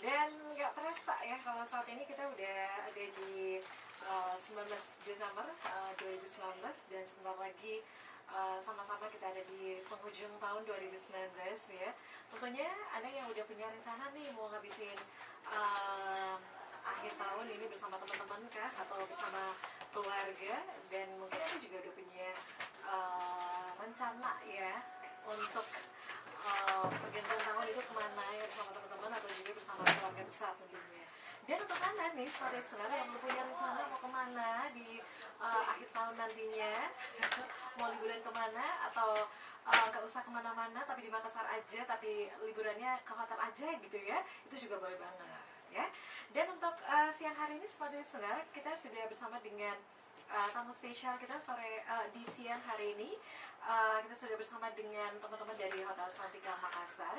Dan nggak terasa ya kalau saat ini kita udah ada di 19 Desember 2019 dan sebentar lagi sama-sama kita ada di penghujung tahun 2019 ya. Tentunya ada yang udah punya rencana nih mau ngabisin akhir tahun ini bersama teman-teman kah atau bersama keluarga, dan mungkin ada juga udah punya rencana ya untuk pergantian tahun itu kemana ya, bersama teman-teman atau juga bersama keluarga besar tentunya. Dan untuk Anda nih sebagai saudara yang punya rencana mau kemana di akhir tahun nantinya, mau liburan kemana atau nggak usah kemana-mana tapi di Makassar aja, tapi liburannya ke hotel aja gitu ya, itu juga boleh banget ya. Dan untuk siang hari ini sebagai saudara kita sudah bersama dengan tamu spesial kita di siang hari ini. Kita sudah bersama dengan teman-teman dari Hotel Santika Makassar,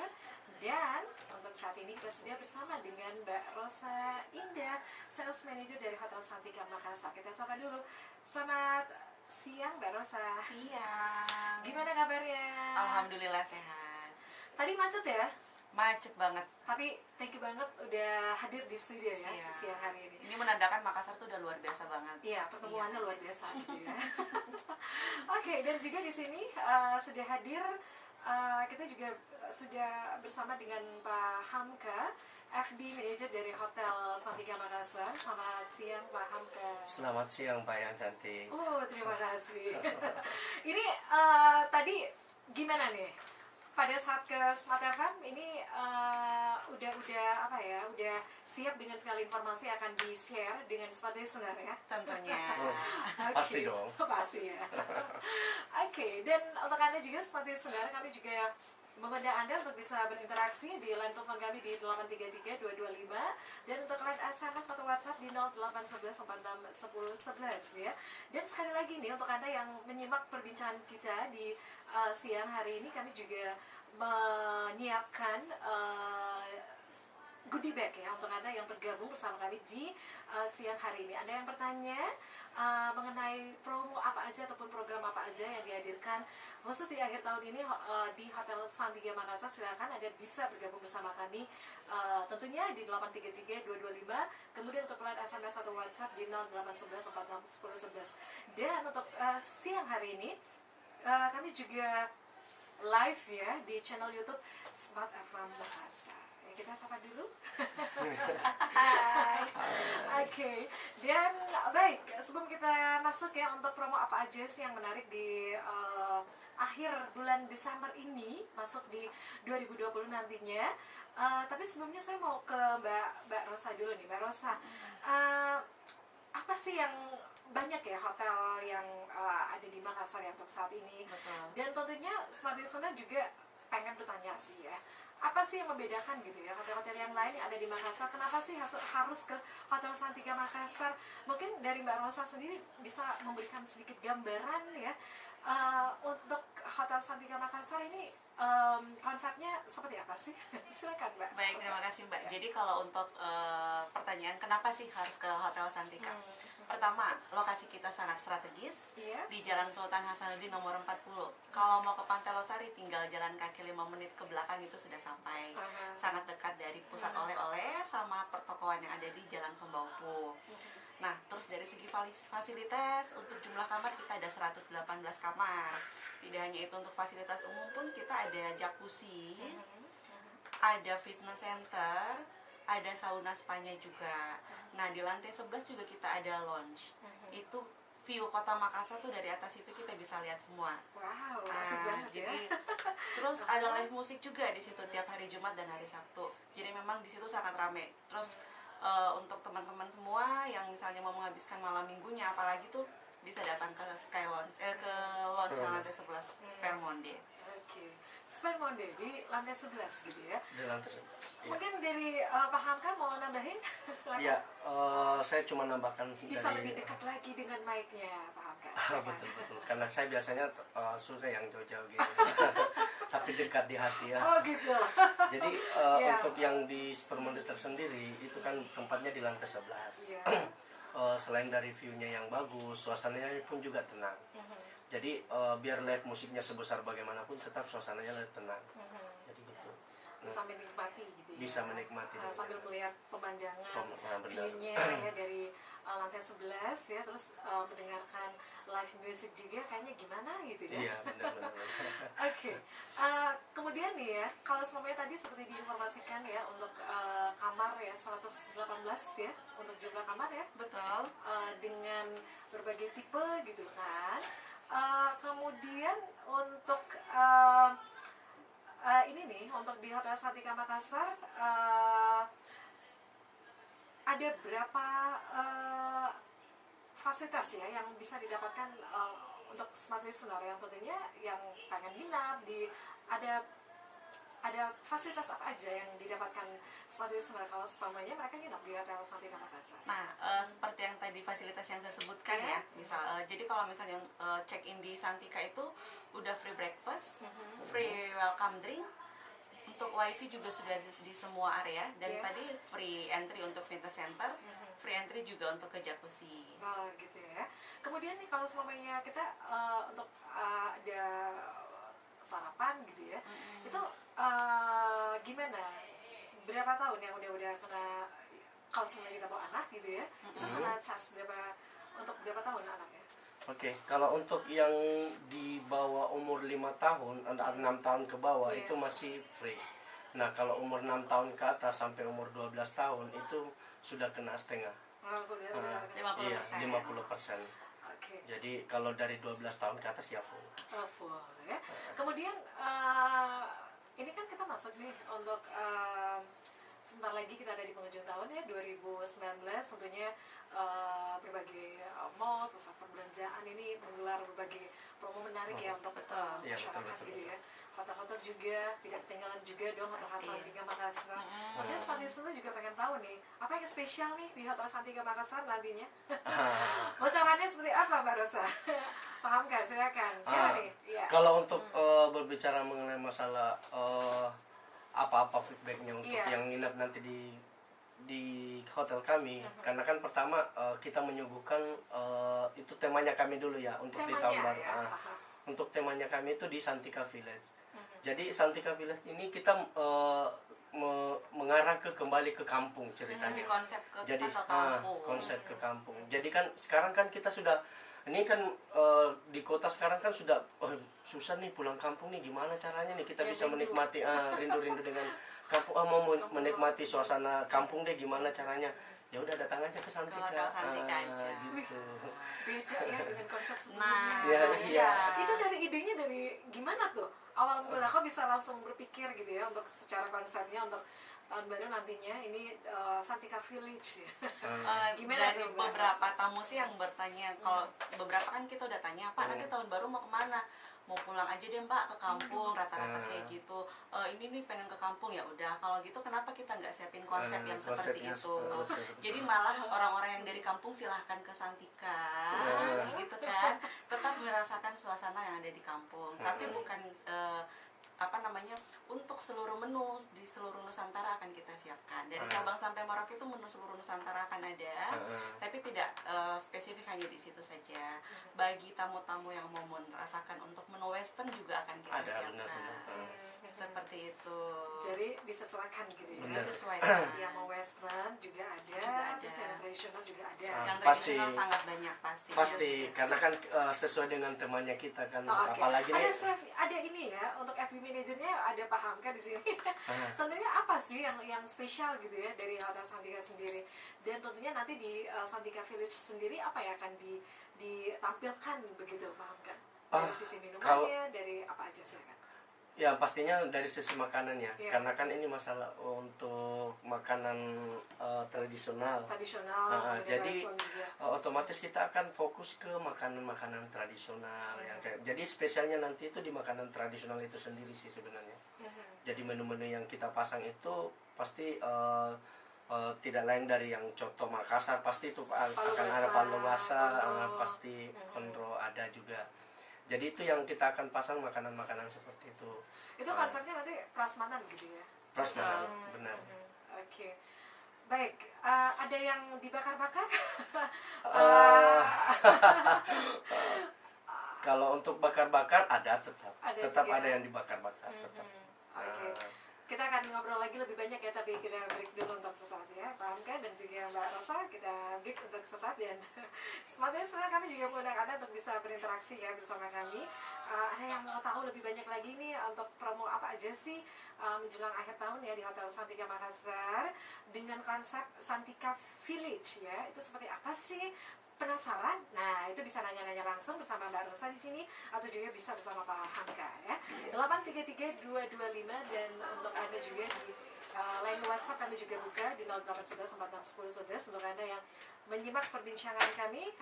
dan untuk saat ini kita sudah bersama dengan Mbak Rosa Indah, Sales Manager dari Hotel Santika Makassar. Kita sapa dulu. Selamat siang Mbak Rosa. Siang. Gimana kabarnya? Alhamdulillah sehat. Tadi macet ya? Macet banget. Tapi thank you banget udah hadir di studio ya siang hari ini. Ini menandakan Makassar tuh udah luar biasa banget. Iya, pertemuannya luar biasa gitu ya. Oke, dan juga di sini sudah hadir, kita juga sudah bersama dengan Pak Hamka, FB Manager dari Hotel Santika Makassar. Selamat siang Pak Hamka. Selamat siang Pak yang cantik. Terima kasih. Ini tadi gimana nih? Pada saat ke Smart FM ini udah siap dengan segala informasi akan di-share dengan Smart Listener ya? Tentunya. Pasti dong. Pasti ya. Oke, dan untuk Anda juga Smart Listener, kami juga mengundang Anda untuk bisa berinteraksi di line telepon kami di 833-225, dan untuk line SMS atau WhatsApp di 0811-461011 ya. Dan sekali lagi nih untuk Anda yang menyimak perbincangan kita di siang hari ini, kami juga menyiapkan goodie bag ya untuk Anda yang bergabung bersama kami di siang hari ini. Anda yang bertanya mengenai promo apa aja ataupun program apa aja yang dihadirkan khusus di akhir tahun ini di Hotel Santika Makassar, silakan Anda bisa bergabung bersama kami tentunya di 833-225, kemudian untuk line SMS atau WhatsApp di 0811-461011. Dan untuk siang hari ini kami juga live ya di channel YouTube Smart FM Makassar. Kita sapa dulu. Oke. Dan baik, sebelum kita masuk ya untuk promo apa aja sih yang menarik di akhir bulan Desember ini, masuk di 2020 nantinya. Tapi sebelumnya saya mau ke Mbak Rosa dulu nih. Mbak Rosa, apa sih yang banyak ya hotel yang ada di Makassar ya untuk saat ini? Betul. Dan tentunya Smart Listener juga pengen bertanya sih ya, apa sih yang membedakan gitu ya hotel-hotel yang lain yang ada di Makassar? Kenapa sih harus ke Hotel Santika Makassar? Mungkin dari Mbak Rosa sendiri bisa memberikan sedikit gambaran ya, untuk Hotel Santika Makassar ini konsepnya seperti apa sih? Silakan Mbak. Baik, terima kasih Mbak. Jadi kalau untuk pertanyaan kenapa sih harus ke Hotel Santika? Pertama, lokasi kita sangat strategis di Jalan Sultan Hasanuddin nomor 40. Kalau mau ke Pantai Losari tinggal jalan kaki 5 menit ke belakang itu sudah sampai. Sangat dekat dari pusat oleh-oleh sama pertokoan yang ada di Jalan Sombaupu. Nah, terus dari segi fasilitas, untuk jumlah kamar kita ada 118 kamar. Tidak hanya itu, untuk fasilitas umum pun kita ada jacuzzi, ada fitness center, ada sauna spanya juga. Nah, di lantai 11 juga kita ada lounge. Itu view kota Makassar tuh dari atas itu kita bisa lihat semua. Wow, asik banget ya. Jadi, terus ada live musik juga di situ tiap hari Jumat dan hari Sabtu. Jadi memang di situ sangat rame. Terus untuk teman-teman semua yang misalnya mau menghabiskan malam minggunya, apalagi tuh bisa datang ke Sky Lounge, ke lounge lantai 11 Spermonde. Oke. Spermonde di lantai 11 gitu ya. Di lantai 11. Ya. Mungkin dari Pak Hamka mau nambahin? Silakan. Ya, saya cuma nambahkan Bisa dari lebih dekat lagi dengan mic-nya Pak Hamka. betul. Karena saya biasanya suka yang jauh-jauh gitu. Tapi dekat di hati ya. Oh gitu. Jadi Ya. untuk yang di Spermonde tersendiri itu kan tempatnya di lantai 11. Ya. Selain dari view-nya yang bagus, suasananya pun juga tenang. Jadi biar live musiknya sebesar bagaimanapun tetap suasananya tenang. Jadi gitu. Bisa menikmati gitu ya. Bisa menikmati sambil melihat pemandangan, benar. view-nya ya dari lantai 11 ya, terus mendengarkan live music juga kayaknya gimana gitu ya. Iya, benar. Oke. Kemudian nih ya, kalau semuanya tadi seperti diinformasikan ya untuk kamar ya 118 ya untuk jumlah kamar ya. Betul. Dengan berbagai tipe gitu kan. Kemudian untuk ini nih untuk di Hotel Santika Makassar ada berapa fasilitas ya yang bisa didapatkan untuk smart listener yang tentunya yang pengen nginap di ada fasilitas apa aja yang didapatkan smart listener kalau semuanya mereka nginap di Hotel Santika Makassar. Nah, seperti yang tadi fasilitas yang saya sebutkan ya, misal jadi kalau misalnya check in di Santika itu udah free breakfast, free welcome drink, untuk wifi juga sudah di semua area, dan tadi free entry untuk fitness center, free entry juga untuk ke jacuzzi. Oh gitu ya. Kemudian nih kalau semuanya kita untuk ada sarapan gitu ya, itu gimana? Berapa tahun yang udah kena, kalau semuanya kita bawa anak gitu ya, itu kena cas untuk berapa tahun anaknya? Oke, kalau untuk yang di bawah umur 5 tahun, 6 tahun ke bawah itu masih free. Nah, kalau umur 6 tahun ke atas sampai umur 12 tahun itu sudah kena setengah. Udah 50%. Iya, 50%. Okay. Jadi kalau dari 12 tahun ke atas ya full. Full ya. Kemudian ini kan kita masuk nih untuk sebentar lagi kita ada di penghujung tahun ya 2019, tentunya berbagai mall, pusat perbelanjaan ini menggelar berbagai promo menarik ya untuk masyarakat gitu ya. Hotel-hotel juga tidak ketinggalan juga dong Hotel Santika Makassar. Kemudian seperti itu juga pengen tahu nih apa yang spesial nih di Hotel Santika Makassar nantinya. Bocorannya seperti apa Mbak Rosa? Paham gak? Silakan. Siapa nih? Ya. Kalau untuk berbicara mengenai masalah apa-apa feedbacknya untuk yang nginap nanti di hotel kami, karena kan pertama kita menyuguhkan itu temanya kami dulu ya untuk temanya, di tahun baru. Untuk temanya kami itu di Santika Village. Jadi Santika Village ini kita mengarah kembali ke kampung ceritanya. Konsep Jadi ke kampung. Konsep ke kampung. Jadi kan sekarang kan kita sudah ini kan di kota sekarang kan sudah susah nih pulang kampung nih, gimana caranya nih kita bisa menikmati rindu-rindu dengan kampung, mau menikmati suasana kampung deh, gimana caranya? Ya udah datang aja ke Santika. Aja. Gitu. Beda ya dengan konsep sebelumnya. Nah, iya. Itu dari idenya dari gimana tuh? Awal mula kok bisa langsung berpikir gitu ya untuk secara konsepnya untuk tahun baru nantinya ini Santika Village ya. Gimana dari beberapa tamu sih yang bertanya, kalau beberapa kan kita udah tanya, Pak nanti tahun baru mau kemana? Mau pulang aja deh Mbak ke kampung, rata-rata kayak gitu. Ini nih pengen ke kampung, ya udah kalau gitu kenapa kita nggak siapin konsep yang seperti itu? Jadi malah orang-orang yang dari kampung silahkan ke Santika, gitu kan? Tetap merasakan suasana yang ada di kampung, tapi bukan untuk seluruh menu di seluruh Nusantara akan kita siapkan. Dari Sabang sampai Merauke itu menu seluruh Nusantara akan ada, tapi tidak spesifik hanya di situ saja. Bagi tamu-tamu yang mau merasakan untuk menu Western juga akan kita siapkan. Seperti itu. Jadi disesuaikan gitu ya. Disesuaikan. Yang mau Western juga ada, terus yang tradisional juga ada. Yang tradisional sangat banyak pasti. Pasti, karena kan sesuai dengan temanya kita kan. Apalagi ada chef, ada ini ya untuk FB manajernya ada paham kan di sini. Tentunya apa sih yang spesial gitu ya dari Hotel Santika sendiri, dan tentunya nanti di Santika Village sendiri apa yang akan ditampilkan begitu, paham kan? Dari sisi minumannya, dari apa aja silakan. Ya pastinya dari sisi makanannya, karena kan ini masalah untuk makanan tradisional. Jadi otomatis kita akan fokus ke makanan-makanan tradisional yang kayak. Jadi spesialnya nanti itu di makanan tradisional itu sendiri sih sebenarnya. Jadi menu-menu yang kita pasang itu pasti tidak lain dari yang contoh Makassar, pasti itu akan ada palu basah, pasti konro ada juga. Jadi itu yang kita akan pasang makanan-makanan seperti itu. Itu konsepnya nanti prasmanan gitu ya? Prasmanan, benar. Oke. Baik, ada yang dibakar-bakar? Kalau untuk bakar-bakar ada tetap ada ada yang dibakar-bakar tetap. Oke. kita akan ngobrol lagi lebih banyak ya, tapi kita break dulu untuk sesaat ya, paham kan? Dan juga Mbak Rosa, kita break untuk sesaat. Dan sebenarnya sebenarnya kami juga mengundang Anda untuk bisa berinteraksi ya bersama kami. Ada yang mau tahu lebih banyak lagi nih untuk promo apa aja sih menjelang akhir tahun ya di Hotel Santika Makassar dengan konsep Santika Village ya, itu seperti apa sih? Penasaran? Nah, itu bisa nanya-nanya langsung bersama Mbak Rosa di sini atau juga bisa bersama Pak Hamka ya. 833-225, dan untuk Anda juga di line WhatsApp kami juga buka di 0811-461011 untuk Anda yang menyimak perbincangan kami.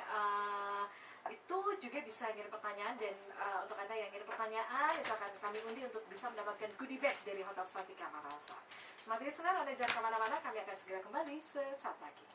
Itu juga bisa ngirim pertanyaan, dan untuk Anda yang ngirim pertanyaan itu akan kami undi untuk bisa mendapatkan goodie bag dari Hotel Santika Makassar. Semakin senang Anda jangan kemana-mana, kami akan segera kembali sesaat lagi.